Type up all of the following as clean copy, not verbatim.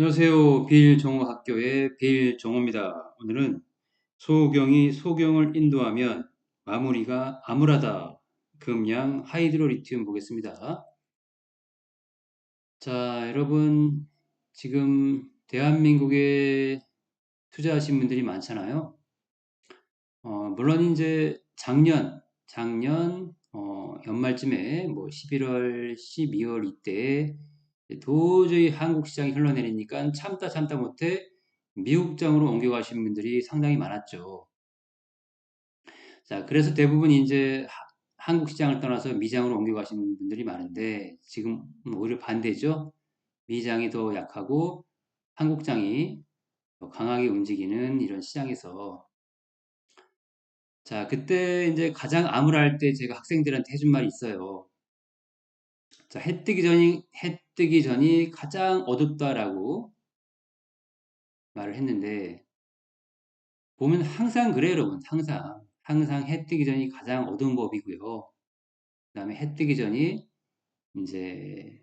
안녕하세요. 빌정호학교의 빌정호입니다. 오늘은 소경이 소경을 인도하면 마무리가 암울하다. 금양 하이드로리튬 보겠습니다. 자, 여러분 지금 대한민국에 투자하신 분들이 많잖아요. 물론 이제 작년 연말쯤에 뭐 11월, 12월 이때 도저히 한국 시장이 흘러내리니까 참다 못해 미국장으로 옮겨가신 분들이 상당히 많았죠. 자, 그래서 대부분 이제 한국 시장을 떠나서 미장으로 옮겨가시는 분들이 많은데 지금 오히려 반대죠. 미장이 더 약하고 한국장이 더 강하게 움직이는 이런 시장에서 자, 그때 이제 가장 암울할 때 제가 학생들한테 해준 말이 있어요. 자, 해 뜨기 전이 가장 어둡다라고 말을 했는데 보면 항상 그래요, 여러분. 항상 해 뜨기 전이 가장 어두운 법이고요. 그다음에 해 뜨기 전이 이제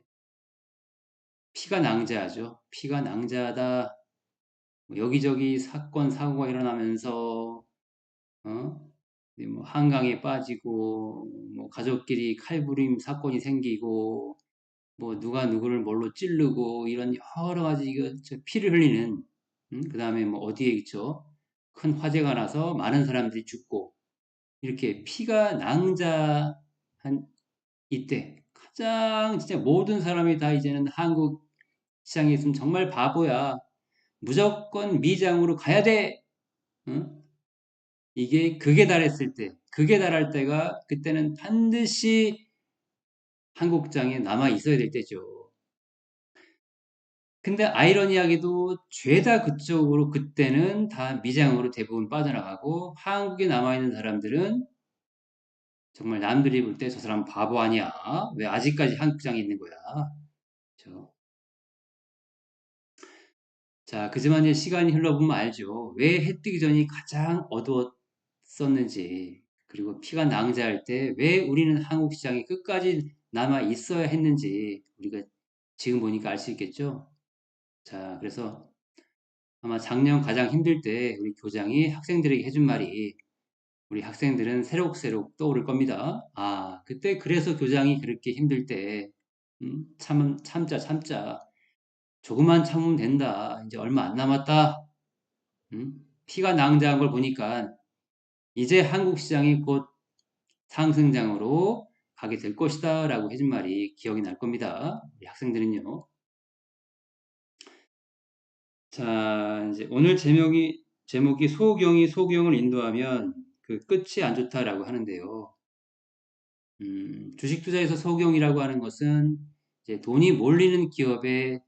피가 낭자하죠. 피가 낭자하다. 뭐 여기저기 사건 사고가 일어나면서 어? 뭐 한강에 빠지고 뭐 가족끼리 칼부림 사건이 생기고 뭐 누가 누구를 뭘로 찌르고 이런 여러 가지 이거 피를 흘리는 그다음에 뭐 어디에 있죠? 큰 화재가 나서 많은 사람들이 죽고 이렇게 피가 낭자한 이때 가장 진짜 모든 사람이 다 이제는 한국 시장에 있으면 정말 바보야. 무조건 미장으로 가야 돼. 응? 이게 극에 달했을 때, 극에 달할 때가 그때는 반드시 한국장에 남아 있어야 될 때죠. 근데 아이러니하게도 죄다 그쪽으로 그때는 다 미장으로 대부분 빠져나가고 한국에 남아있는 사람들은 정말 남들이 볼 때 저 사람 바보 아니야? 왜 아직까지 한국장에 있는 거야? 그렇죠? 자, 그지만 이제 시간이 흘러보면 알죠. 왜 해 뜨기 전이 가장 어두웠었는지, 그리고 피가 낭자할 때 왜 우리는 한국 시장에 끝까지 남아 있어야 했는지 우리가 지금 보니까 알 수 있겠죠. 자, 그래서 아마 작년 가장 힘들 때 우리 교장이 학생들에게 해준 말이 우리 학생들은 새록새록 떠오를 겁니다. 아, 그때 그래서 교장이 그렇게 힘들 때 참자. 조금만 참으면 된다. 이제 얼마 안 남았다. 피가 낭자한 걸 보니까 이제 한국 시장이 곧 상승장으로 가게 될 것이다 라고 해준 말이 기억이 날 겁니다. 우리 학생들은요. 자, 이제 오늘 제목이 소경이 소경을 인도하면 그 끝이 안 좋다라고 하는데요. 주식 투자에서 소경이라고 하는 것은 이제 돈이 몰리는 기업에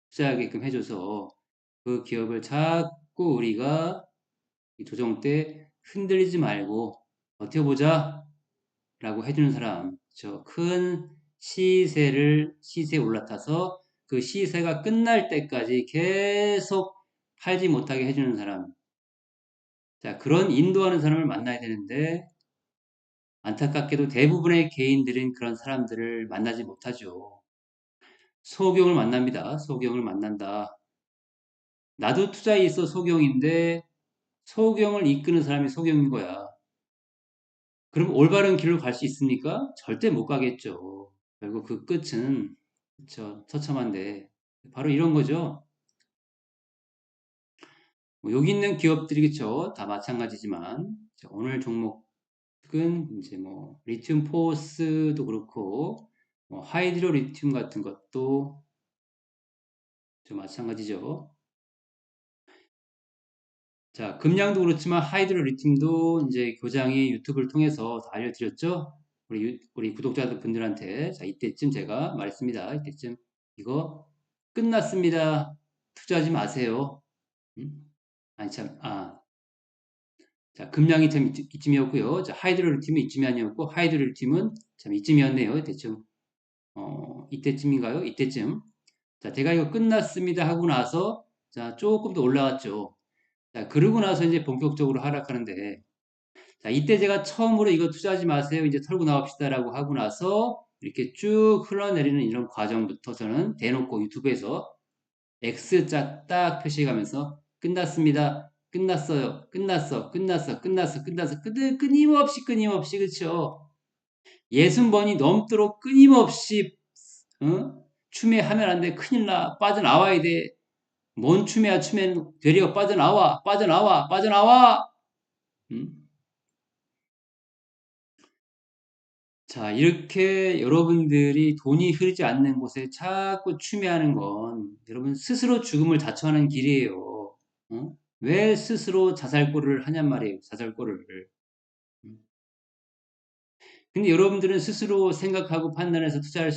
투자하게끔 해줘서 그 기업을 자꾸 우리가 이 조정 때 흔들리지 말고 버텨보자 라고 해주는 사람, 큰 시세에 올라타서 그 시세가 끝날 때까지 계속 팔지 못하게 해주는 사람. 자, 그런 인도하는 사람을 만나야 되는데, 안타깝게도 대부분의 개인들은 그런 사람들을 만나지 못하죠. 소경을 만납니다. 소경을 만난다. 나도 투자에 있어 소경인데, 소경을 이끄는 사람이 소경인 거야. 그럼 올바른 길로 갈 수 있습니까? 절대 못 가겠죠. 결국 그 끝은 그쵸, 처참한데 바로 이런 거죠. 뭐 여기 있는 기업들이 그쵸, 다 마찬가지지만 자, 오늘 종목은 이제 뭐 리튬 포스도 그렇고 뭐 하이드로 리튬 같은 것도 좀 마찬가지죠. 자, 금량도 그렇지만 하이드로 리튬도 이제 교장이 유튜브를 통해서 다 알려드렸죠. 우리 구독자들 분들한테 자 이때쯤 제가 말했습니다. 이때쯤 이거 끝났습니다. 투자하지 마세요. 음? 아니 참, 자 금량이 참 이쯤이었고요. 자 하이드로 리튬은 이쯤이 아니었고 하이드로 리튬은 참 이쯤이었네요. 대충 이때쯤인가요? 이때쯤. 자, 제가 이거 끝났습니다 하고 나서 자 조금 더 올라왔죠. 자, 그러고 나서 이제 본격적으로 하락하는데, 자, 이때 제가 처음으로 이거 투자하지 마세요. 이제 털고 나옵시다라고 하고 나서 이렇게 쭉 흘러내리는 이런 과정부터 저는 대놓고 유튜브에서 X자 딱 표시해가면서 끝났습니다. 끝났어요. 끝났어. 끝났어. 끝났어. 끝났어. 끊임없이 끊임없이 그쵸? 60번이 넘도록 끊임없이 추매하면 안 돼. 큰일 나. 빠져나와야 돼. 뭔 추매야 추매는 되려 빠져나와. 빠져나와. 빠져나와. 음? 자, 이렇게 여러분들이 돈이 흐르지 않는 곳에 자꾸 추매하는 건 여러분 스스로 죽음을 자초하는 길이에요. 어? 왜 스스로 자살골을 하냔 말이에요. 자살골을. 음. 근데 여러분들은 스스로 생각하고 판단해서 투자할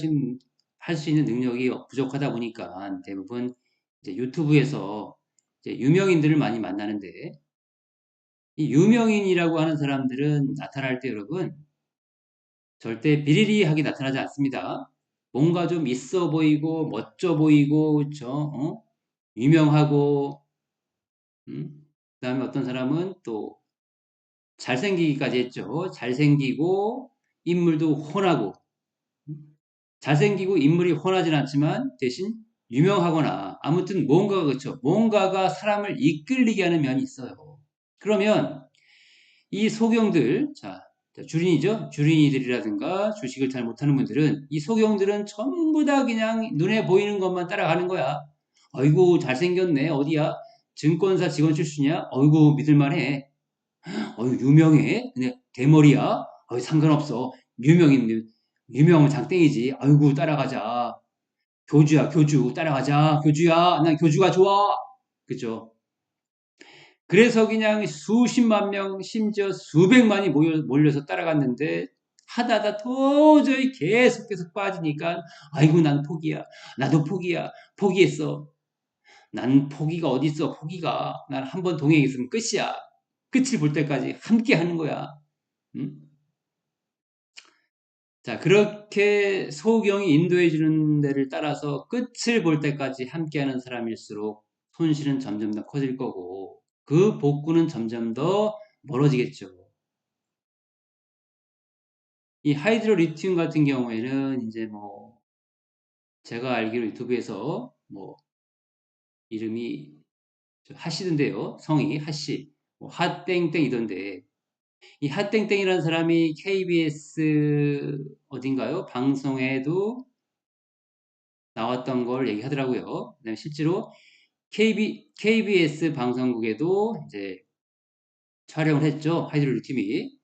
할 수 있는 능력이 부족하다 보니까 대부분 이제 유튜브에서 이제 유명인들을 많이 만나는데 이 유명인이라고 하는 사람들은 나타날 때 여러분 절대 비리리하게 나타나지 않습니다. 뭔가 좀 있어 보이고 멋져 보이고 그렇죠? 유명하고 그다음에 어떤 사람은 또 잘생기기까지 했죠. 잘생기고 인물도 훤하고 잘생기고 인물이 훤하진 않지만 대신 유명하거나 아무튼 뭔가가 그렇죠. 뭔가가 사람을 이끌리게 하는 면이 있어요. 그러면 이 소경들, 자, 주린이죠? 주린이들이라든가 주식을 잘 못하는 분들은 이 소경들은 전부 다 그냥 눈에 보이는 것만 따라가는 거야. 어이구, 잘생겼네. 어디야? 증권사 직원 출신이야? 어이구, 믿을만해. 어이, 유명해. 근데 대머리야? 어이, 상관없어. 유명인, 유명은 장땡이지. 아이고, 따라가자. 교주야, 교주. 따라가자. 교주야. 난 교주가 좋아. 그죠? 그래서 그냥 수십만 명, 심지어 수백만이 몰려서 따라갔는데 하다가 도저히 계속 빠지니까 아이고 난 포기야. 나도 포기야. 포기했어. 난 포기가 어딨어. 포기가. 난 한 번 동행했으면 끝이야. 끝을 볼 때까지 함께 하는 거야. 응? 자, 그렇게 소경이 인도해 주는 데를 따라서 끝을 볼 때까지 함께하는 사람일수록 손실은 점점 더 커질 거고 그 복구는 점점 더 멀어지겠죠. 이 하이드로 리튬 같은 경우에는 이제 뭐 제가 알기로 유튜브에서 뭐 이름이 하시던데요. 성이 하씨, 뭐 핫땡땡이던데 이 핫땡땡이라는 사람이 KBS 어딘가요? 방송에도 나왔던 걸 얘기하더라고요. 그다음에 실제로 KBS 방송국에도 이제 촬영을 했죠. 하이드로 팀이.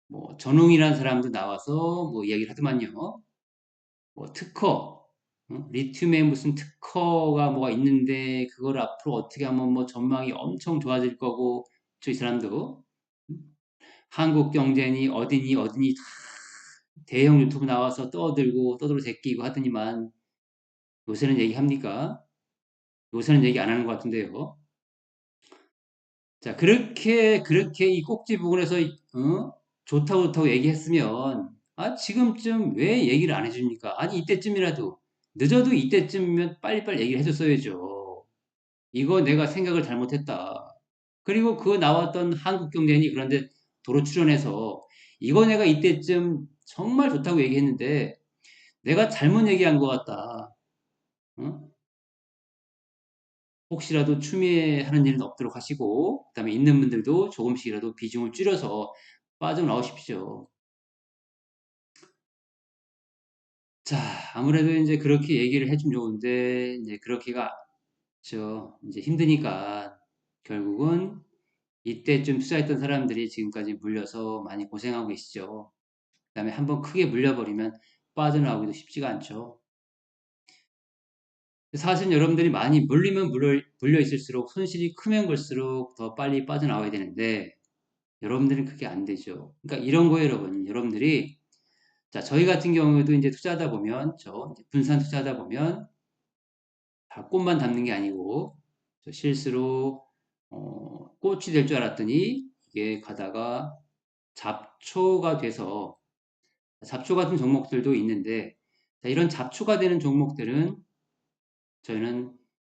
뭐, 전웅이라는 사람도 나와서 뭐 이야기를 하더만요. 뭐, 특허, 리튬에 무슨 특허가 뭐가 있는데, 그걸 앞으로 어떻게 하면 뭐 전망이 엄청 좋아질 거고, 저 이 사람도, 한국 경제니 어디니 다 대형 유튜브 나와서 떠들고 제끼고 하더니만, 요새는 얘기합니까? 요새는 얘기 안 하는 것 같은데요. 자, 그렇게 이 꼭지 부분에서, 좋다고 얘기했으면, 아, 지금쯤 왜 얘기를 안 해줍니까? 아니, 이때쯤이라도, 늦어도 이때쯤이면 빨리빨리 얘기를 해줬어야죠. 이거 내가 생각을 잘못했다. 그리고 그 나왔던 한국경제인이 그런데 도로 출연해서, 이거 내가 이때쯤 정말 좋다고 얘기했는데, 내가 잘못 얘기한 것 같다. 어? 혹시라도 추미하는 일은 없도록 하시고, 그다음에 있는 분들도 조금씩이라도 비중을 줄여서 빠져나오십시오. 자, 아무래도 이제 그렇게 얘기를 해주면 좋은데, 이제 그렇게가, 이제 힘드니까, 결국은 이때쯤 투자했던 사람들이 지금까지 물려서 많이 고생하고 계시죠. 그다음에 한번 크게 물려버리면 빠져나오기도 쉽지가 않죠. 사실 여러분들이 많이 물려 있을수록 손실이 크면 클수록 더 빨리 빠져나와야 되는데, 여러분들은 그게 안 되죠. 그러니까 이런 거예요, 여러분. 여러분들이 자, 저희 같은 경우에도 이제 투자하다 보면 이제 분산 투자하다 보면 다 꽃만 담는 게 아니고 저 실수로 꽃이 될 줄 알았더니 이게 가다가 잡초가 돼서 잡초 같은 종목들도 있는데 자, 이런 잡초가 되는 종목들은 저희는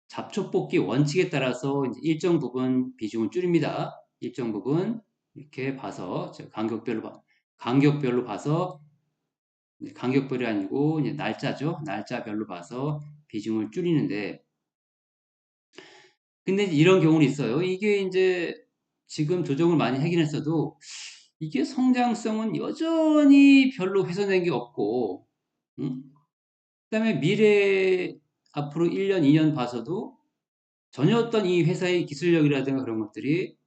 잡초 뽑기 원칙에 따라서 이제 일정 부분 비중을 줄입니다. 일정 부분 이렇게 봐서 간격별로 봐서 간격별이 아니고 이제 날짜죠. 날짜별로 봐서 비중을 줄이는데 근데 이런 경우는 있어요. 이게 이제 지금 조정을 많이 하긴 했어도 이게 성장성은 여전히 별로 훼손된 게 없고, 음? 그다음에 미래 앞으로 1년, 2년 봐서도 전혀 어떤 이 회사의 기술력이라든가 그런 것들이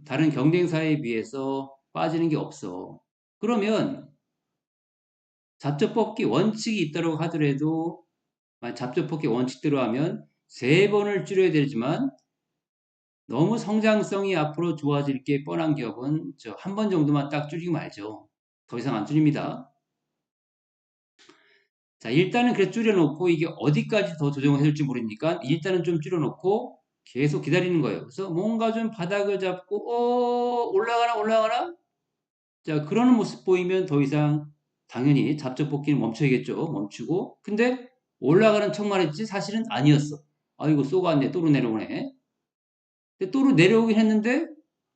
다른 경쟁사에 비해서 빠지는 게 없어. 그러면 잡초뽑기 원칙이 있다고 하더라도 잡초뽑기 원칙대로 하면 세 번을 줄여야 되지만 너무 성장성이 앞으로 좋아질 게 뻔한 기업은 저 한 번 정도만 딱 줄이고 말죠. 더 이상 안 줄입니다. 자, 일단은 그래 줄여놓고 이게 어디까지 더 조정을 해줄지 모르니까 일단은 좀 줄여놓고 계속 기다리는 거예요. 그래서 뭔가 좀 바닥을 잡고 올라가나 올라가나 자 그러는 모습 보이면 더 이상 당연히 잡적 뽑기는 멈춰야겠죠. 멈추고 근데 올라가는 척만 했지 사실은 아니었어. 아이고 쏘갔네 또로 내려오네. 근데 또로 내려오긴 했는데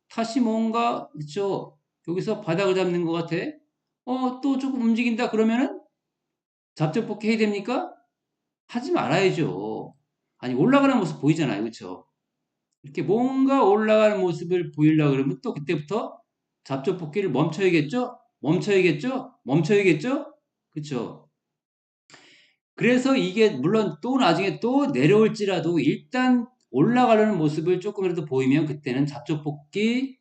다시 뭔가 그쵸 여기서 바닥을 잡는 것 같아. 또 조금 움직인다 그러면은 잡적 뽑기 해야 됩니까? 하지 말아야죠. 아니 올라가는 모습 보이잖아요. 그쵸? 이렇게 뭔가 올라가는 모습을 보이려고 그러면 또 그때부터 잡초 뽑기를 멈춰야겠죠? 멈춰야겠죠? 멈춰야겠죠? 그쵸? 그래서 이게 물론 또 나중에 또 내려올지라도 일단 올라가려는 모습을 조금이라도 보이면 그때는 잡초 뽑기를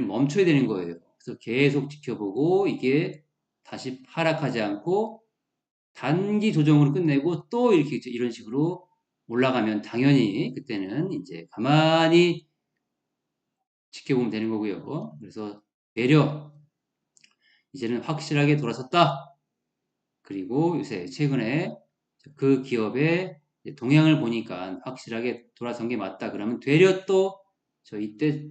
멈춰야 되는 거예요. 그래서 계속 지켜보고 이게 다시 하락하지 않고 단기 조정으로 끝내고 또 이렇게 이런 식으로 올라가면 당연히 그때는 이제 가만히 지켜보면 되는 거고요. 그래서 내려 이제는 확실하게 돌아섰다. 그리고 요새 최근에 그 기업의 동향을 보니까 확실하게 돌아선 게 맞다. 그러면 되려 또 저 이때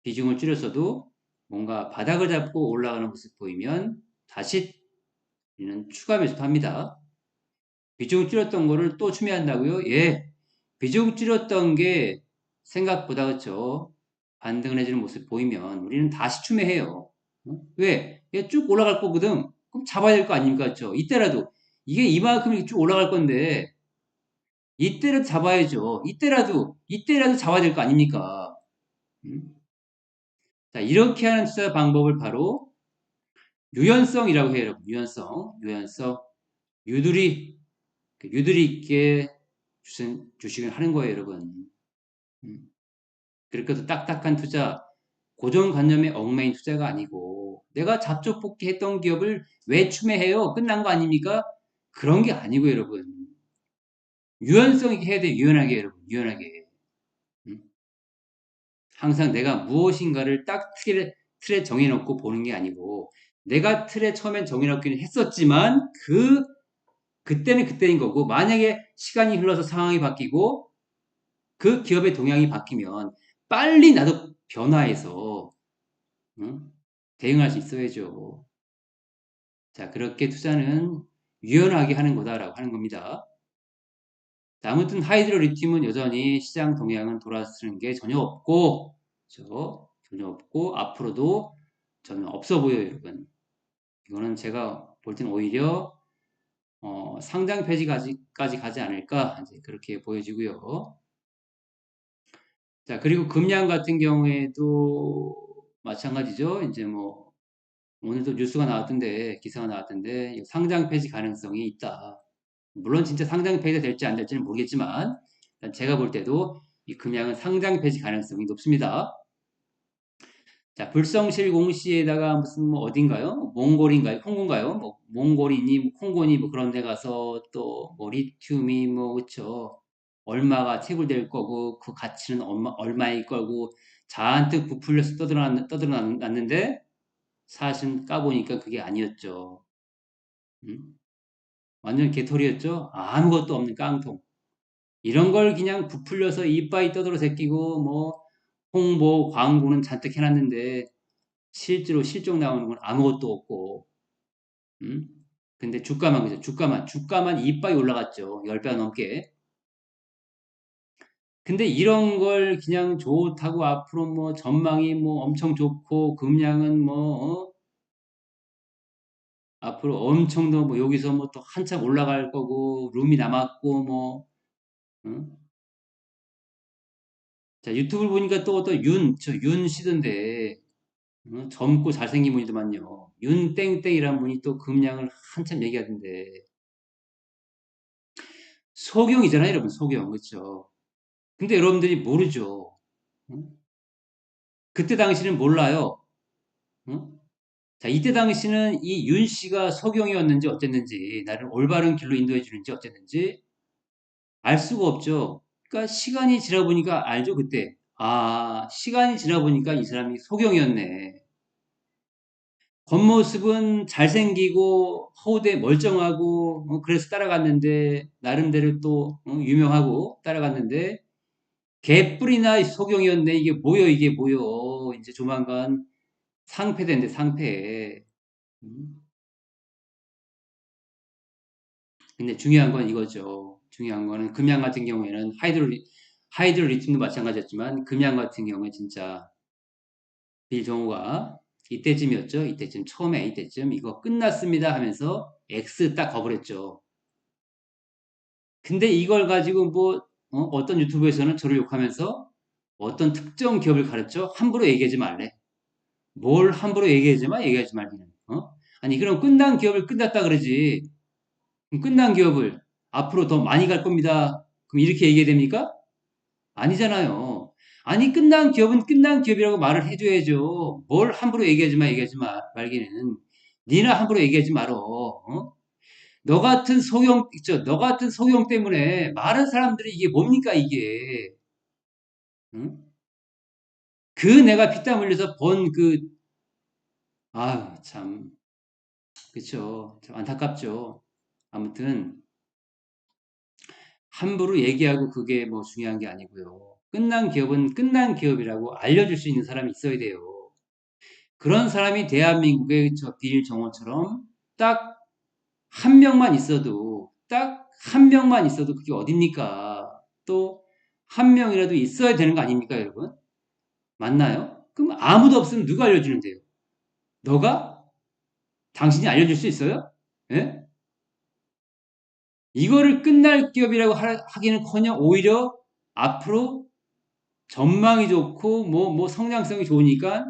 비중을 줄였어도 뭔가 바닥을 잡고 올라가는 모습 보이면 다시 우리는 추가 매수합니다. 비중 줄였던 거를 또 추매한다고요? 예. 비중 줄였던 게 생각보다 그렇죠. 반등을 해주는 모습 보이면 우리는 다시 추매해요. 왜? 얘 쭉 올라갈 거거든. 그럼 잡아야 될 거 아닙니까? 그렇죠? 이때라도 이게 이만큼 쭉 올라갈 건데 이때라도 잡아야죠. 이때라도 잡아야 될 거 아닙니까? 음? 자, 이렇게 하는 투자 방법을 바로 유연성이라고 해요, 여러분. 유연성. 유두리, 유두리 있게 주식을 하는 거예요, 여러분. 음. 그렇게 해서 딱딱한 투자, 고정관념에 얽매인 투자가 아니고, 내가 잡초뽑기 했던 기업을 왜 추매해요? 끝난 거 아닙니까? 그런 게 아니고, 여러분. 유연성 있게 해야 돼, 유연하게, 여러분. 유연하게. 음. 항상 내가 무엇인가를 딱 틀에 정해놓고 보는 게 아니고, 내가 틀에 처음엔 정해놓기는 했었지만, 그때는 그때인 거고, 만약에 시간이 흘러서 상황이 바뀌고, 그 기업의 동향이 바뀌면, 빨리 나도 변화해서, 응? 대응할 수 있어야죠. 자, 그렇게 투자는 유연하게 하는 거다라고 하는 겁니다. 아무튼 하이드로 리튬은 여전히 시장 동향은 돌아서는 게 전혀 없고, 전혀 없고, 앞으로도 전혀 없어 보여요, 여러분. 이거는 제가 볼 때는 오히려, 상장 폐지까지 가지 않을까, 이제 그렇게 보여지고요. 자, 그리고 금양 같은 경우에도 마찬가지죠. 이제 뭐, 오늘도 뉴스가 나왔던데, 기사가 나왔던데, 상장 폐지 가능성이 있다. 물론 진짜 상장 폐지가 될지 안 될지는 모르겠지만, 제가 볼 때도 이 금양은 상장 폐지 가능성이 높습니다. 자, 불성실 공시에다가 무슨 뭐 어딘가요? 몽골인가요? 콩고인가요? 뭐 몽골이니 뭐 콩고니 뭐 그런 데 가서 또 뭐 리튬이 뭐 그쵸? 얼마가 채굴될 거고 그 가치는 얼마일 거고 잔뜩 부풀려서 떠들어놨는데 사실 까보니까 그게 아니었죠. 음? 완전 개털이었죠? 아무것도 없는 깡통. 이런 걸 그냥 부풀려서 이빠이 떠들어 새끼고 뭐 홍보, 광고는 잔뜩 해놨는데 실제로 실적 나오는 건 아무것도 없고, 음? 근데 주가만 그죠? 주가만 이빠이 올라갔죠. 10배 넘게. 근데 이런 걸 그냥 좋다고 앞으로 뭐 전망이 뭐 엄청 좋고 금량은 뭐 앞으로 엄청 더 뭐 여기서 뭐 또 한참 올라갈 거고 룸이 남았고 뭐 어? 자, 유튜브를 보니까 또 어떤 윤 씨던데, 젊고 잘생긴 분이더만요. 윤 땡땡이란 분이 또 금량을 한참 얘기하던데, 소경이잖아요, 여러분, 소경. 그렇죠? 근데 여러분들이 모르죠. 응? 그때 당시는 몰라요. 응? 자, 이때 당시는 이 윤 씨가 소경이었는지 어쨌는지, 나를 올바른 길로 인도해 주는지 어쨌는지 알 수가 없죠. 그러니까 시간이 지나 보니까 알죠, 그때. 아, 시간이 지나 보니까 이 사람이 소경이었네. 겉모습은 잘생기고 허우대 멀쩡하고 그래서 따라갔는데 나름대로 또 유명하고 따라갔는데 개뿔이나 소경이었네. 이게 뭐여 이게 뭐여. 이제 조만간 상패된대 상패. 음. 근데 중요한 건 이거죠. 중요한 거는 금양 같은 경우에는 하이드로리튬도 마찬가지였지만 금양 같은 경우에 진짜 빌 정우가 이때쯤이었죠. 이때쯤 처음에 이때쯤 이거 끝났습니다 하면서 X 딱 거버렸죠. 근데 이걸 가지고 뭐 떤 유튜브에서는 저를 욕하면서 어떤 특정 기업을 가르쳐 함부로 얘기하지 말래. 뭘 함부로 얘기하지 마, 얘기하지 말기는. 아니 그럼 끝난 기업을 끝났다 그러지. 그럼 끝난 기업을 앞으로 더 많이 갈 겁니다. 그럼 이렇게 얘기해야 됩니까? 아니잖아요. 아니 끝난 기업은 끝난 기업이라고 말을 해줘야죠. 뭘 함부로 얘기하지 마, 얘기하지 마 말기는. 니나 함부로 얘기하지 말어. 너 같은 소경, 있죠? 너 같은 소경 때문에 많은 사람들이 이게 뭡니까, 이게. 응? 그 내가 피땀 흘려서 번 그, 아유, 참, 그쵸. 참 안타깝죠. 아무튼, 함부로 얘기하고 그게 뭐 중요한 게 아니고요. 끝난 기업은 끝난 기업이라고 알려줄 수 있는 사람이 있어야 돼요. 그런 사람이 대한민국의 저 빌 정원처럼 딱 한 명만 있어도, 딱 한 명만 있어도 그게 어딥니까? 또, 한 명이라도 있어야 되는 거 아닙니까, 여러분? 맞나요? 그럼 아무도 없으면 누가 알려주는데요? 너가? 당신이 알려줄 수 있어요? 예? 이거를 끝날 기업이라고 하기는커녕 오히려 앞으로 전망이 좋고 뭐 성장성이 좋으니까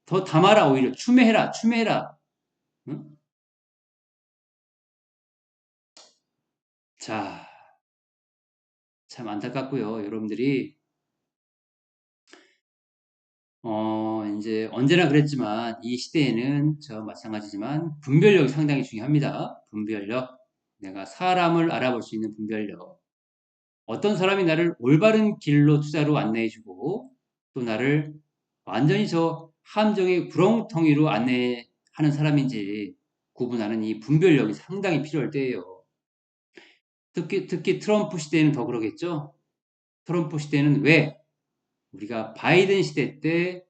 더 담아라 오히려 추매해라 추매해라. 응? 자, 참 안타깝고요. 여러분들이 이제 언제나 그랬지만 이 시대에는 저 마찬가지지만 분별력이 상당히 중요합니다. 분별력. 내가 사람을 알아볼 수 있는 분별력. 어떤 사람이 나를 올바른 길로 투자로 안내해주고 또 나를 완전히 저 함정의 구렁텅이로 안내하는 사람인지 구분하는 이 분별력이 상당히 필요할 때예요. 특히 트럼프 시대에는 더 그러겠죠. 트럼프 시대는 왜 우리가 바이든 시대 때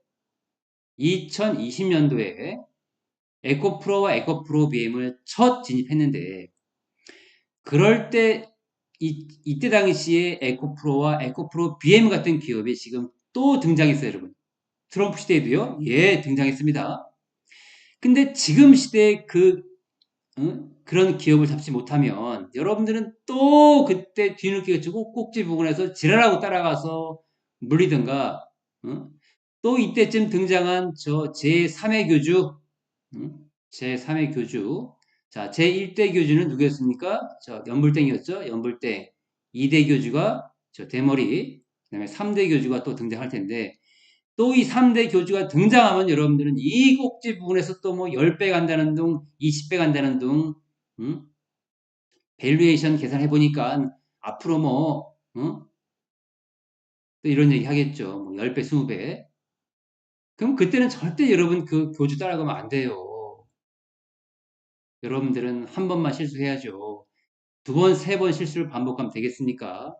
2020년도에 에코프로와 에코프로 BM을 첫 진입했는데 그럴 때 이때 당시에 에코프로와 에코프로 BM 같은 기업이 지금 또 등장했어요, 여러분. 트럼프 시대에도요. 예, 등장했습니다. 근데 지금 시대에 그런 기업을 잡지 못하면 여러분들은 또 그때 뒤늦게 치고 꼭지 부근에서 지랄하고 따라가서 물리든가 또 이때쯤 등장한 저 제3의 교주 제3의 교주 자 제1대 교주는 누구였습니까? 저 연불땡이었죠. 연불땡 2대 교주가 저 대머리 그다음에 3대 교주가 또 등장할 텐데 또 이 3대 교주가 등장하면 여러분들은 이 꼭지 부분에서 또 뭐 10배 간다는 둥, 20배 간다는 둥, 밸류에이션 계산해 보니까 앞으로 뭐, 또 이런 얘기 하겠죠. 뭐 10배, 20배. 그럼 그때는 절대 여러분 그 교주 따라가면 안 돼요. 여러분들은 한 번만 실수해야죠. 두 번, 세 번 실수를 반복하면 되겠습니까?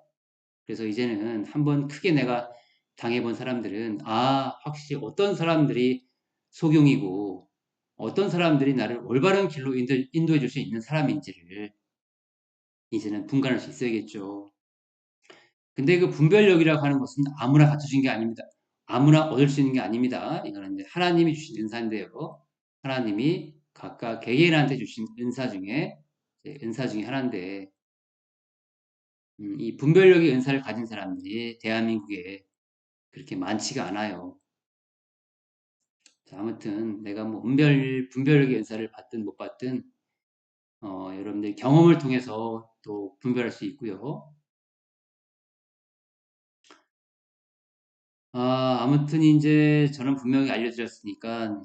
그래서 이제는 한 번 크게 내가 당해본 사람들은 확실히 어떤 사람들이 소경이고 어떤 사람들이 나를 올바른 길로 인도해 줄 수 있는 사람인지를 이제는 분간할 수 있어야겠죠. 근데 그 분별력이라고 하는 것은 아무나 갖춰진 게 아닙니다. 아무나 얻을 수 있는 게 아닙니다. 이거는 이제 하나님이 주신 은사인데요. 하나님이 각각 개개인한테 주신 은사 중에 은사 중에 하나인데 이 분별력의 은사를 가진 사람들이 대한민국에 그렇게 많지가 않아요. 자, 아무튼 내가 뭐 분별 연사를 받든 못 받든 여러분들 경험을 통해서 또 분별할 수 있고요. 아무튼 이제 저는 분명히 알려드렸으니까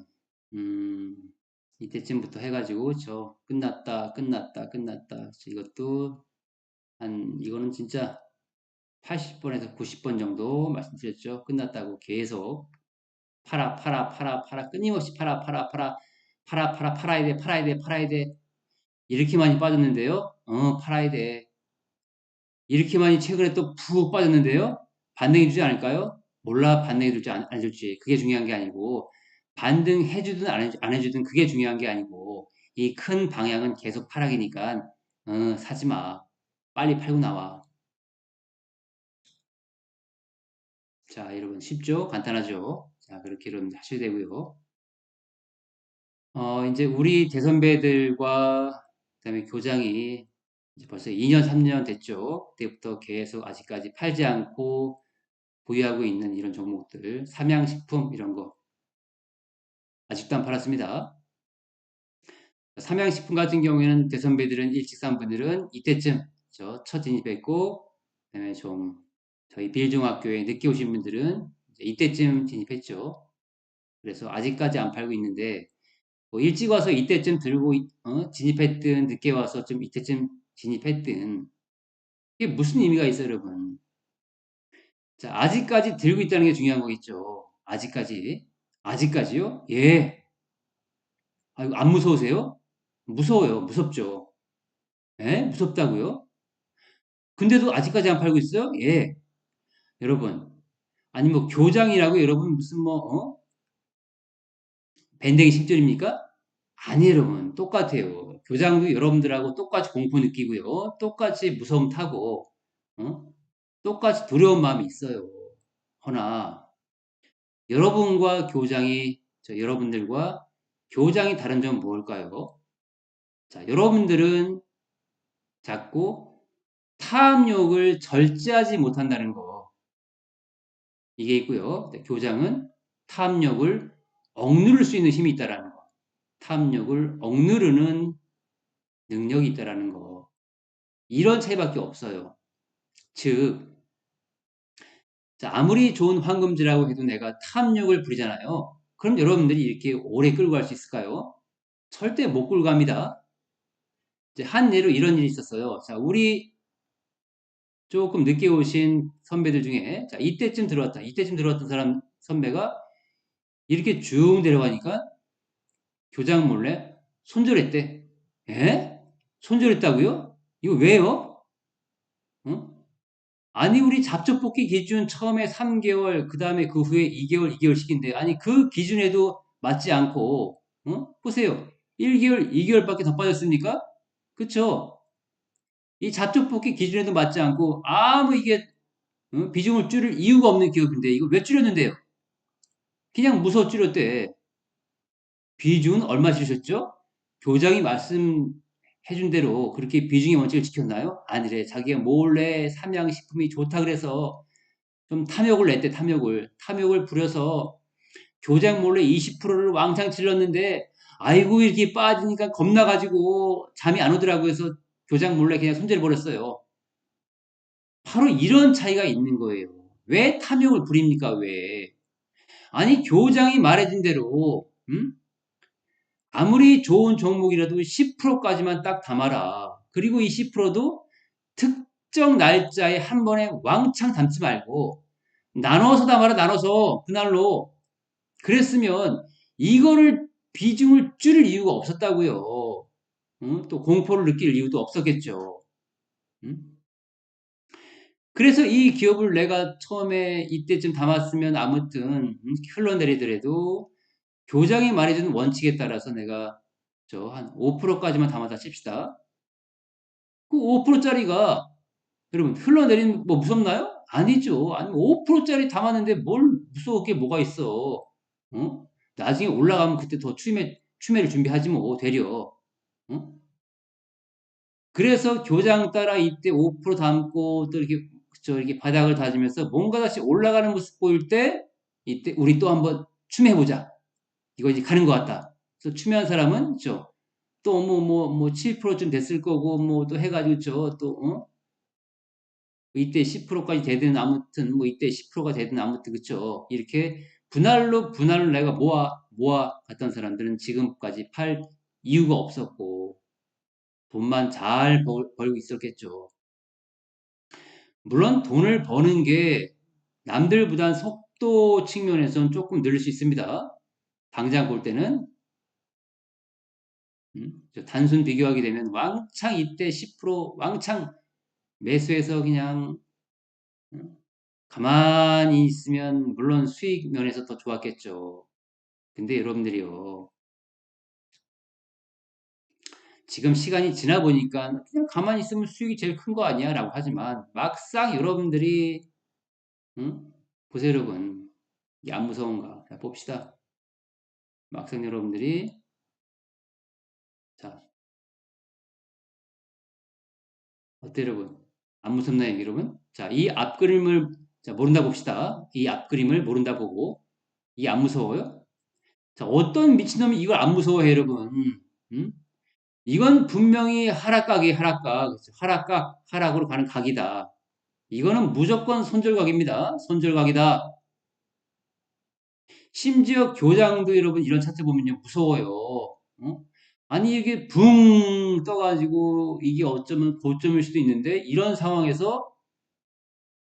음, 이때쯤부터 해가지고 저 끝났다 끝났다 끝났다 이것도 이거는 진짜 80번에서 90번 정도 말씀드렸죠. 끝났다고 계속 팔아 팔아 팔아 팔아 끊임없이 팔아 팔아 팔아 팔아 팔아 팔아야 돼 팔아야 돼 팔아야 돼 이렇게 많이 빠졌는데요. 팔아야 돼. 이렇게 많이 최근에 또 푹 빠졌는데요. 반등해 주지 않을까요? 몰라 반등해 줄지 안 해줄지 그게 중요한 게 아니고 반등해 주든 안 해주든 그게 중요한 게 아니고 이 큰 방향은 계속 하락이니까 사지 마. 빨리 팔고 나와. 자, 여러분 쉽죠? 간단하죠? 자, 그렇게 여러분 하셔야 되고요. 이제 우리 대선배들과 그다음에 교장이 이제 벌써 2년, 3년 됐죠. 그때부터 계속 아직까지 팔지 않고 보유하고 있는 이런 종목들, 삼양식품 이런 거 아직도 안 팔았습니다. 삼양식품 같은 경우에는 대선배들은 일찍산분들은 이때쯤 첫 진입했고, 그다음에 좀 저희 빌중학교에 늦게 오신 분들은 이때쯤 진입했죠. 그래서 아직까지 안 팔고 있는데 뭐 일찍 와서 이때쯤 들고 진입했든 늦게 와서 좀 이때쯤 진입했든 이게 무슨 의미가 있어요, 여러분? 자, 아직까지 들고 있다는 게 중요한 거겠죠. 아직까지. 아직까지요? 예. 이거 안 무서우세요? 무서워요. 무섭죠. 예? 무섭다고요? 근데도 아직까지 안 팔고 있어요? 예. 여러분. 아니 뭐 교장이라고 여러분 무슨 뭐 밴댕이 심줄입니까? 아니 여러분. 똑같아요. 교장도 여러분들하고 똑같이 공포 느끼고요. 똑같이 무서움 타고 어? 똑같이 두려운 마음이 있어요. 허나 여러분과 교장이 여러분들과 교장이 다른 점은 뭘까요? 자, 여러분들은 자꾸 탐욕을 절제하지 못한다는 거. 이게 있고요. 교장은 탐욕을 억누를 수 있는 힘이 있다라는 거. 탐욕을 억누르는 능력이 있다라는 거. 이런 차이밖에 없어요. 즉, 자, 아무리 좋은 황금지라고 해도 내가 탐욕을 부리잖아요. 그럼 여러분들이 이렇게 오래 끌고 갈 수 있을까요? 절대 못 끌고 갑니다. 이제 한 예로 이런 일이 있었어요. 자, 우리 조금 늦게 오신 선배들 중에, 자, 이때쯤 들어왔던 사람, 선배가 이렇게 쭉 내려가니까 교장 몰래 손절했대. 에? 손절했다고요? 이거 왜요? 어? 아니, 우리 잡초뽑기 기준 처음에 3개월, 그 다음에 그 후에 2개월 시킨데, 아니, 그 기준에도 맞지 않고, 보세요. 1개월, 2개월밖에 더 빠졌습니까? 그쵸? 이 잡초뽑기 기준에도 맞지 않고, 아무 이게, 비중을 줄일 이유가 없는 기업인데, 이거 왜 줄였는데요? 그냥 무서워 줄였대. 비중은 얼마 줄이셨죠? 교장이 말씀해준 대로 그렇게 비중의 원칙을 지켰나요? 아니래. 자기가 몰래 삼양식품이 좋다 그래서 좀 탐욕을 냈대, 탐욕을. 탐욕을 부려서 교장 몰래 20%를 왕창 질렀는데, 아이고, 이렇게 빠지니까 겁나가지고 잠이 안 오더라고 해서 교장 몰래 그냥 손절해버렸어요. 바로 이런 차이가 있는 거예요. 왜 탐욕을 부립니까, 왜? 아니, 교장이 말해준 대로, 아무리 좋은 종목이라도 10%까지만 딱 담아라. 그리고 이 10%도 특정 날짜에 한 번에 왕창 담지 말고 나눠서 담아라, 나눠서 그날로. 그랬으면 이거를 비중을 줄일 이유가 없었다고요. 또 공포를 느낄 이유도 없었겠죠. 응? 그래서 이 기업을 내가 처음에 이때쯤 담았으면 아무튼 흘러내리더라도 교장이 말해주는 원칙에 따라서 내가 한 5%까지만 담아다 칩시다. 그 5%짜리가 여러분 흘러내리는 뭐 무섭나요? 아니죠. 아니 5%짜리 담았는데 뭘 무서울 게 뭐가 있어? 나중에 올라가면 그때 더 추매를 준비하지 뭐 되려. 어? 그래서 교장 따라 이때 5% 담고 또 이렇게 그쵸? 이렇게 바닥을 다지면서 뭔가 다시 올라가는 모습 보일 때 이때 우리 또 한번 춤해보자. 이거 이제 가는 것 같다. 그래서 춤한 사람은 그쵸? 또 뭐 7%쯤 됐을 거고 뭐 또 해가지고 또 이때 10%까지 되든 아무튼 뭐 이때 10%가 되든 아무튼 그쵸? 이렇게 분할로 내가 모아 갔던 사람들은 지금까지 팔 이유가 없었고 돈만 잘 벌고 있었겠죠. 물론 돈을 버는 게 남들보단 속도 측면에서는 조금 느릴 수 있습니다. 당장 볼 때는 단순 비교하게 되면 왕창 이때 10% 왕창 매수해서 그냥 음, 가만히 있으면 물론 수익 면에서 더 좋았겠죠. 근데 여러분들이요. 지금 시간이 지나 보니까 그냥 가만히 있으면 수익이 제일 큰 거 아니야? 라고 하지만 막상 여러분들이 보세요 여러분. 이게 안 무서운가? 자, 봅시다. 막상 여러분들이 자, 어때요 여러분? 안 무섭나요 여러분? 자, 이 앞그림을 자, 모른다 봅시다. 이 앞그림을 모른다 보고 이 안 무서워요? 자, 어떤 미친놈이 이걸 안 무서워해 여러분? 음? 이건 분명히 하락각이 하락각, 그렇죠? 하락각, 하락으로 가는 각이다. 이거는 무조건 손절각입니다. 손절각이다. 심지어 교장도 여러분 이런 차트 보면요 무서워요. 어? 아니 이게 붕 떠가지고 이게 어쩌면 고점일 수도 있는데 이런 상황에서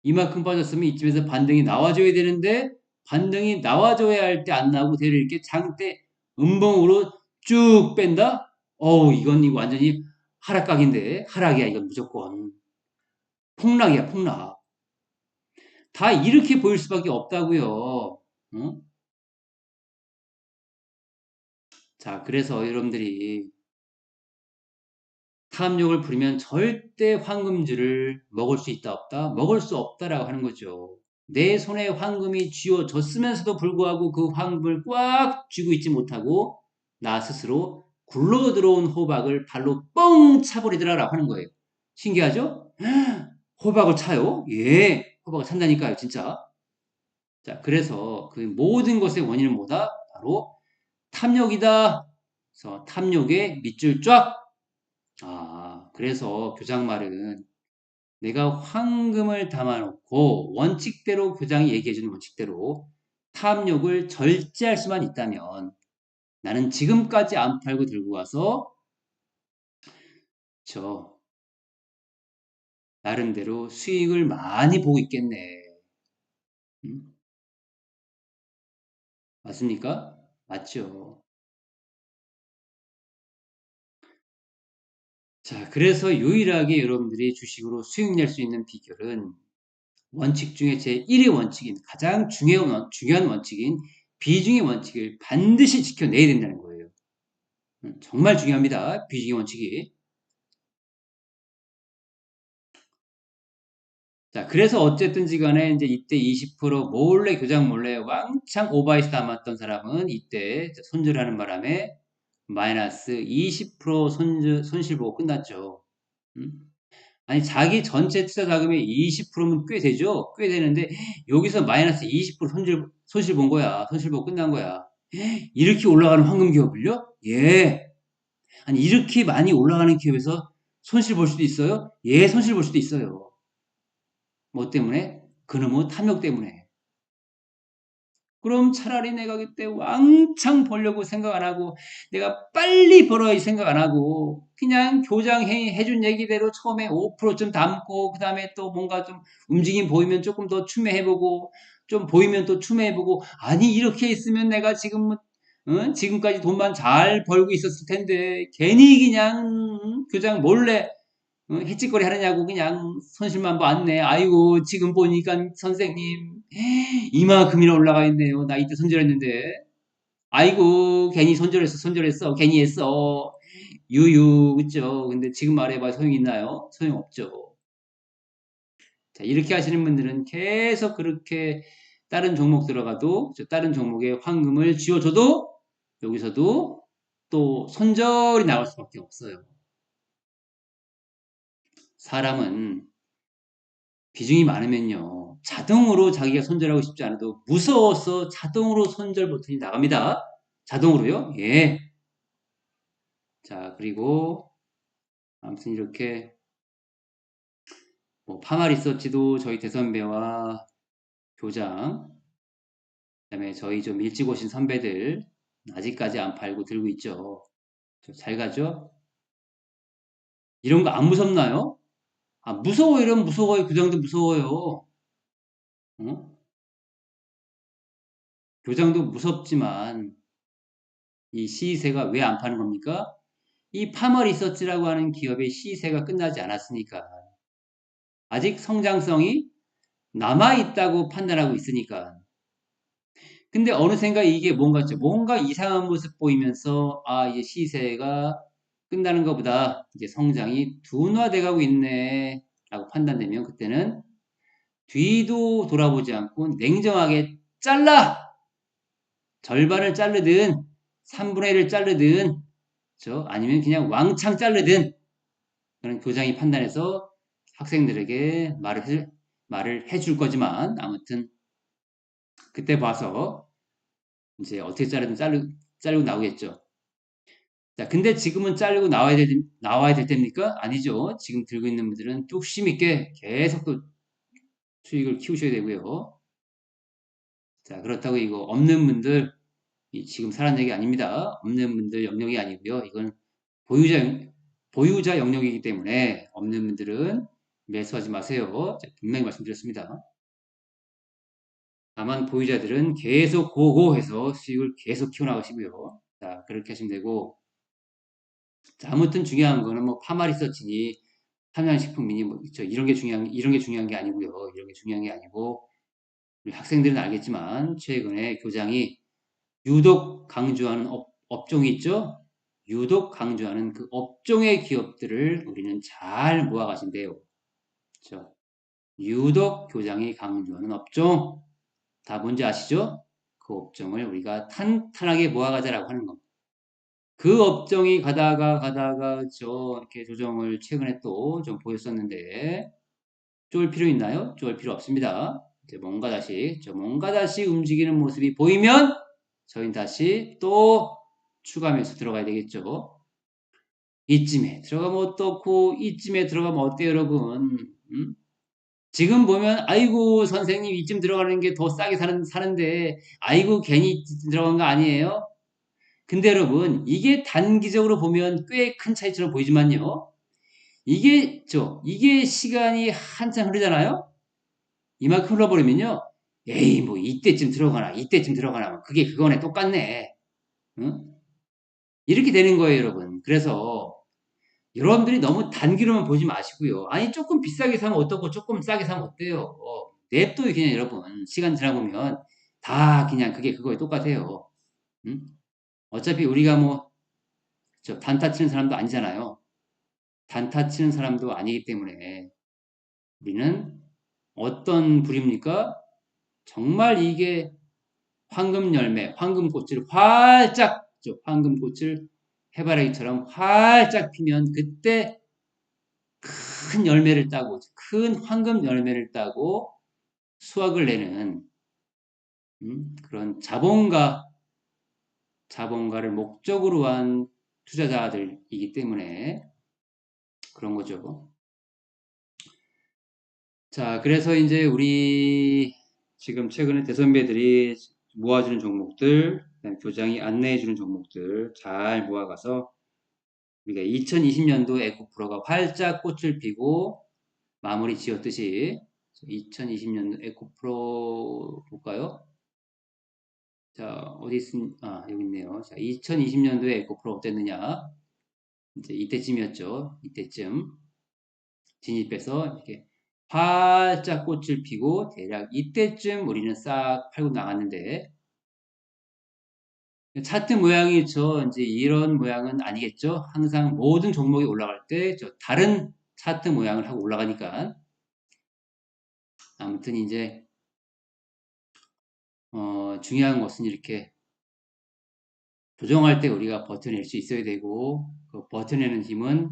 이만큼 빠졌으면 이쯤에서 반등이 나와줘야 되는데 반등이 나와줘야 할 때 안 나오고 대를 이렇게 장대 음봉으로 쭉 뺀다? 어우 이건 이거 완전히 하락각인데 하락이야 이건 무조건 폭락이야 폭락. 다 이렇게 보일 수밖에 없다고요. 어? 자 그래서 여러분들이 탐욕을 부리면 절대 황금줄을 먹을 수 있다 없다? 먹을 수 없다라고 하는 거죠. 내 손에 황금이 쥐어졌으면서도 불구하고 그 황금을 꽉 쥐고 있지 못하고 나 스스로 굴러 들어온 호박을 발로 뻥 차버리더라라고 하는 거예요. 신기하죠? 호박을 차요? 예, 호박을 찬다니까요, 진짜. 자, 그래서 그 모든 것의 원인은 뭐다? 바로 탐욕이다. 그래서 탐욕에 밑줄 쫙. 그래서 교장 말은 내가 황금을 담아놓고 원칙대로 교장이 얘기해주는 원칙대로 탐욕을 절제할 수만 있다면 나는 지금까지 안 팔고 들고 와서 저 나름대로 수익을 많이 보고 있겠네. 음? 맞습니까? 맞죠. 자, 그래서 유일하게 여러분들이 주식으로 수익 낼 수 있는 비결은 원칙 중에 제1의 원칙인 가장 중요한 원칙인 비중의 원칙을 반드시 지켜내야 된다는 거예요. 정말 중요합니다. 비중의 원칙이. 자, 그래서 어쨌든지 간에 이제 이때 20% 몰래 교장 몰래 왕창 오바이스 담았던 사람은 이때 손절하는 바람에 마이너스 20% 손실 보고 끝났죠. 음? 아니, 자기 전체 투자 자금의 20%면 꽤 되죠? 꽤 되는데, 여기서 마이너스 20% 손실 본 거야. 손실 보고 끝난 거야. 이렇게 올라가는 황금 기업을요? 예. 아니, 이렇게 많이 올라가는 기업에서 손실 볼 수도 있어요? 예, 손실 볼 수도 있어요. 뭐 때문에? 그놈의 탐욕 때문에. 그럼 차라리 내가 그때 왕창 벌려고 생각 안 하고 내가 빨리 벌어야 생각 안 하고 그냥 해준 얘기대로 처음에 5%좀 담고 그 다음에 또 뭔가 좀 움직임 보이면 조금 더 추매해보고 좀 보이면 또 추매해보고 아니 이렇게 있으면 내가 지금 지금까지 돈만 잘 벌고 있었을 텐데 괜히 그냥 교장 몰래 het짓거리 하느냐고 그냥 손실만 봤네. 아이고 지금 보니까 선생님 이만큼이나 올라가 있네요. 나 이때 손절했는데. 아이고 괜히 손절했어. 괜히 했어. 유유 그죠? 근데 지금 말해봐 소용 있나요? 소용없죠. 자 이렇게 하시는 분들은 계속 그렇게 다른 종목 들어가도 다른 종목에 황금을 쥐어줘도 여기서도 또 손절이 나올 수밖에 없어요. 사람은 비중이 많으면요. 자동으로 자기가 손절하고 싶지 않아도 무서워서 자동으로 손절 버튼이 나갑니다. 자동으로요. 예. 자, 그리고 아무튼 이렇게 뭐 파마 리서치도 저희 대선배와 교장, 그다음에 저희 좀 일찍 오신 선배들 아직까지 안 팔고 들고 있죠. 잘 가죠? 이런 거 안 무섭나요? 아, 무서워 이러면 무서워요. 교장도 무서워요. 어? 교장도 무섭지만 이 시세가 왜 안 파는 겁니까? 이 파머 리서치라고 하는 기업의 시세가 끝나지 않았으니까 아직 성장성이 남아있다고 판단하고 있으니까. 근데 어느샌가 이게 뭔가 이상한 모습 보이면서 아 이제 시세가 끝나는 것보다 이제 성장이 둔화돼 가고 있네 라고 판단되면 그때는 뒤도 돌아보지 않고 냉정하게 잘라! 절반을 자르든 3분의 1을 자르든 아니면 그냥 왕창 자르든 그런 교장이 판단해서 학생들에게 말을 해줄 거지만 아무튼 그때 봐서 이제 어떻게 자르든 자르고 나오겠죠. 자, 근데 지금은 자르고 나와야 될 때입니까? 아니죠. 지금 들고 있는 분들은 뚝심 있게 계속 또 수익을 키우셔야 되고요. 자, 그렇다고 이거 없는 분들, 지금 사는 얘기 아닙니다. 없는 분들 영역이 아니고요. 이건 보유자, 보유자 영역이기 때문에 없는 분들은 매수하지 마세요. 자, 분명히 말씀드렸습니다. 다만 보유자들은 계속 고고해서 수익을 계속 키워나가시고요. 자, 그렇게 하시면 되고, 자, 아무튼 중요한 거는 뭐 파마 리서치니 삼양식품이니 뭐 이런 게 중요한 게 아니고요. 이런 게 중요한 게 아니고 우리 학생들은 알겠지만 최근에 교장이 유독 강조하는 업종이 있죠. 유독 강조하는 그 업종의 기업들을 우리는 잘 모아가신대요. 그렇죠? 유독 교장이 강조하는 업종 다 뭔지 아시죠? 그 업종을 우리가 탄탄하게 모아가자라고 하는 겁니다. 그 업종이 가다가 이렇게 조정을 최근에 또 좀 보였었는데 쫄 필요 있나요? 쫄 필요 없습니다. 이제 뭔가 다시 움직이는 모습이 보이면 저희는 다시 또 추가 매수 들어가야 되겠죠. 이쯤에 들어가면 어떻고 이쯤에 들어가면 어때요, 여러분? 지금 보면 아이고 선생님 이쯤 들어가는 게 더 싸게 사는데 아이고 괜히 이쯤 들어간 거 아니에요? 근데 여러분 이게 단기적으로 보면 꽤 큰 차이처럼 보이지만요. 이게 시간이 한참 흐르잖아요. 이만큼 흘러버리면요. 에이 뭐 이때쯤 들어가나 그게 그거네 똑같네. 응? 이렇게 되는 거예요, 여러분. 그래서 여러분들이 너무 단기로만 보지 마시고요. 아니 조금 비싸게 사면 어떻고 조금 싸게 사면 어때요? 냅둬요 그냥 여러분. 시간 지나보면 다 그냥 그게 그거에 똑같아요. 응? 어차피 우리가 뭐 단타 치는 사람도 아니잖아요. 단타 치는 사람도 아니기 때문에 우리는 어떤 불입니까? 정말 이게 황금 열매, 황금꽃을 활짝, 황금꽃을 해바라기처럼 활짝 피면 그때 큰 열매를 따고, 큰 황금 열매를 따고 수확을 내는 그런 자본가를 목적으로 한 투자자들이기 때문에 그런 거죠. 자, 그래서 이제 우리 지금 최근에 대선배들이 모아주는 종목들, 교장이 안내해주는 종목들 잘 모아가서 우리가 2020년도 에코프로가 활짝 꽃을 피고 마무리 지었듯이 2020년도 에코프로 볼까요? 자, 여기 있네요. 자, 2020년도에 에코프로 어땠느냐? 이제 이때쯤이었죠. 이때쯤 진입해서 이렇게 활짝 꽃을 피고 대략 이때쯤 우리는 싹 팔고 나갔는데 차트 모양이 이제 이런 모양은 아니겠죠. 항상 모든 종목이 올라갈 때 다른 차트 모양을 하고 올라가니까 아무튼 이제 중요한 것은 이렇게 조정할 때 우리가 버텨낼 수 있어야 되고 그 버텨내는 힘은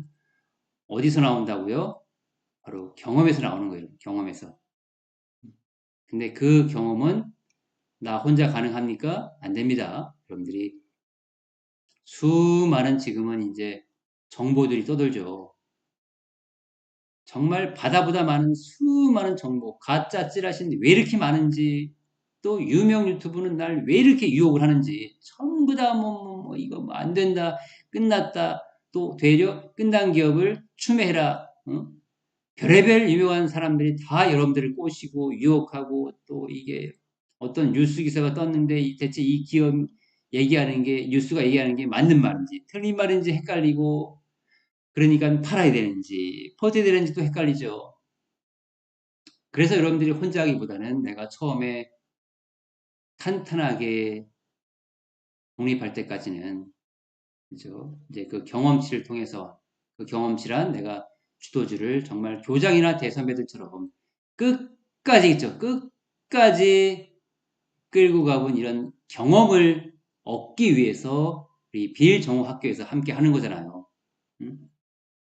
어디서 나온다고요? 바로 경험에서 나오는 거예요. 경험에서. 근데 그 경험은 나 혼자 가능합니까? 안 됩니다. 여러분들이 수많은 지금은 이제 정보들이 떠돌죠. 정말 바다보다 많은 수많은 정보, 가짜 찌라시는 왜 이렇게 많은지, 또 유명 유튜브는 날 왜 이렇게 유혹을 하는지, 전부 다 이거 뭐 안 된다, 끝났다, 또 되려 끝난 기업을 추매해라, 별의별 유명한 사람들이 다 여러분들을 꼬시고 유혹하고, 또 이게 어떤 뉴스 기사가 떴는데 대체 이 기업 얘기하는 게, 뉴스가 얘기하는 게 맞는 말인지 틀린 말인지 헷갈리고, 그러니까 팔아야 되는지 퍼져야 되는지 또 헷갈리죠. 그래서 여러분들이 혼자 하기보다는 내가 처음에 탄탄하게 독립할 때까지는, 그죠? 이제 그 경험치를 통해서, 그 경험치란 내가 주도주를 정말 교장이나 대선배들처럼 끝까지 있죠. 끝까지 끌고 가본 이런 경험을 얻기 위해서 우리 빌정호학교에서 함께 하는 거잖아요. 음?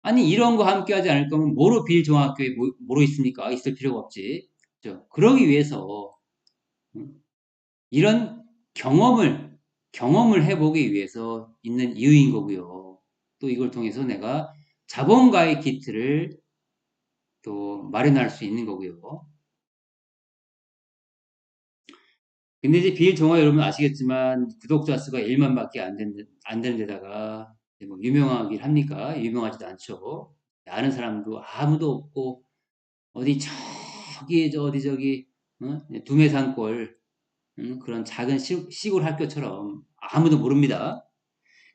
아니, 이런 거 함께 하지 않을 거면 뭐로 빌정호학교에 뭐로 있습니까? 있을 필요가 없지. 그죠? 그러기 위해서 음? 이런 경험을 해보기 위해서 있는 이유인 거고요. 또 이걸 통해서 내가 자본가의 기틀을 또 마련할 수 있는 거고요. 근데 이제 빌정화 여러분 아시겠지만 구독자 수가 1만밖에 안 되는 데다가 뭐 유명하긴 합니까? 유명하지도 않죠. 아는 사람도 아무도 없고, 어디 저기 두메산골, 그런 작은 시골 학교처럼 아무도 모릅니다.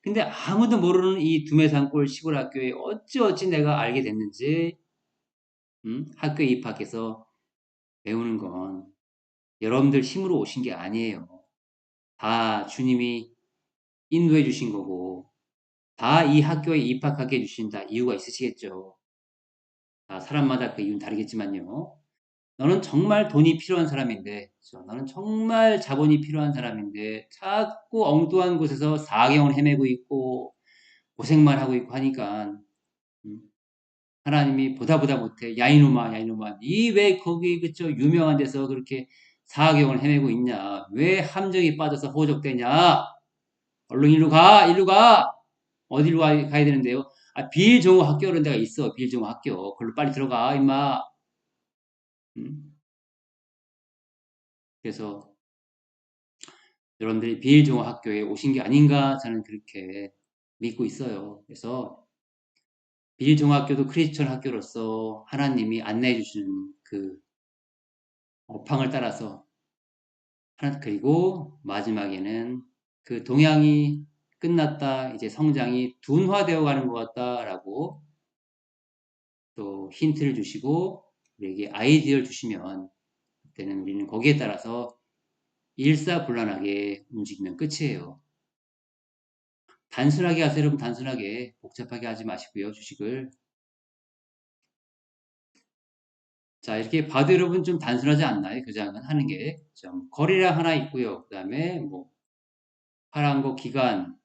근데 아무도 모르는 이 두메산골 시골 학교에 어찌어찌 내가 알게 됐는지, 학교에 입학해서 배우는 건 여러분들 힘으로 오신 게 아니에요. 다 주님이 인도해 주신 거고, 다 이 학교에 입학하게 해주신다 이유가 있으시겠죠. 다 사람마다 그 이유는 다르겠지만요. 너는 정말 돈이 필요한 사람인데, 그렇죠? 너는 정말 자본이 필요한 사람인데, 자꾸 엉뚱한 곳에서 사경을 헤매고 있고, 고생만 하고 있고 하니까, 음, 하나님이 보다 못해. 야이노마, 니 왜 거기 그저 유명한 데서 그렇게 사경을 헤매고 있냐? 왜 함정에 빠져서 호적되냐? 얼른 일로 가! 어디로 가야 되는데요? 아, 빌정호 학교 그런 데가 있어. 빌정호 학교. 그걸로 빨리 들어가, 임마. 음? 그래서 여러분들이 빌정호 학교에 오신 게 아닌가 저는 그렇게 믿고 있어요. 그래서 빌정호 학교도 크리스천 학교로서 하나님이 안내해 주시는 그 업황을 따라서, 그리고 마지막에는 그 동향이 끝났다, 이제 성장이 둔화되어 가는 것 같다라고 또 힌트를 주시고 우리에게 아이디어를 주시면, 그때는 우리는 거기에 따라서 일사불란하게 움직이면 끝이에요. 단순하게 하세요, 여러분. 단순하게 복잡하게 하지 마시고요. 주식을. 자, 이렇게 봐도 여러분 좀 단순하지 않나요? 교장은 하는 게. 좀 거래량 하나 있고요. 그 다음에 뭐 파란 거 기간,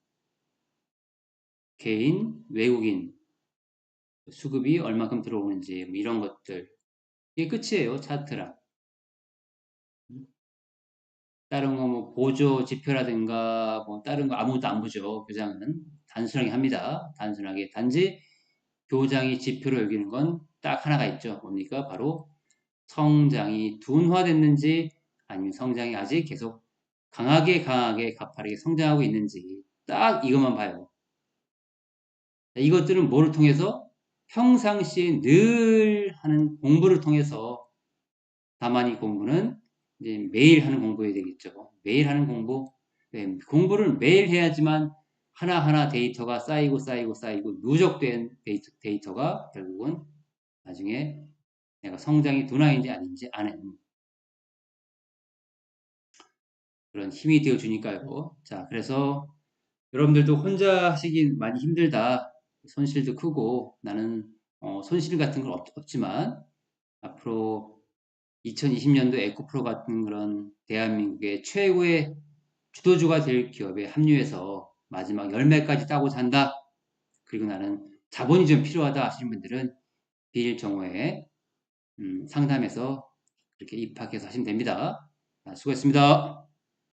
개인, 외국인 수급이 얼마큼 들어오는지 뭐 이런 것들. 이게 끝이에요. 차트랑. 다른 거 뭐 보조 지표라든가 뭐 다른 거 아무것도 안 보죠. 교장은 단순하게 합니다. 단순하게. 단지 교장이 지표로 여기는 건 딱 하나가 있죠. 뭡니까? 바로 성장이 둔화됐는지, 아니면 성장이 아직 계속 강하게 가파르게 성장하고 있는지, 딱 이것만 봐요. 이것들은 뭐를 통해서? 평상시에 늘 하는 공부를 통해서. 다만 이 공부는 이제 매일 하는 공부여야 되겠죠. 매일 하는 공부. 네, 공부를 매일 해야지만 하나하나 데이터가 쌓이고 누적된 데이터가 결국은 나중에 내가 성장이 둔화인지 아닌지 아는 그런 힘이 되어 주니까요. 자, 그래서 여러분들도 혼자 하시기 많이 힘들다. 손실도 크고 나는 손실 같은 건 없지만, 앞으로 2020년도 에코프로 같은 그런 대한민국의 최고의 주도주가 될 기업에 합류해서 마지막 열매까지 따고 잔다. 그리고 나는 자본이 좀 필요하다 하시는 분들은 빌정호의 상담해서 그렇게 입학해서 하시면 됩니다. 수고했습니다.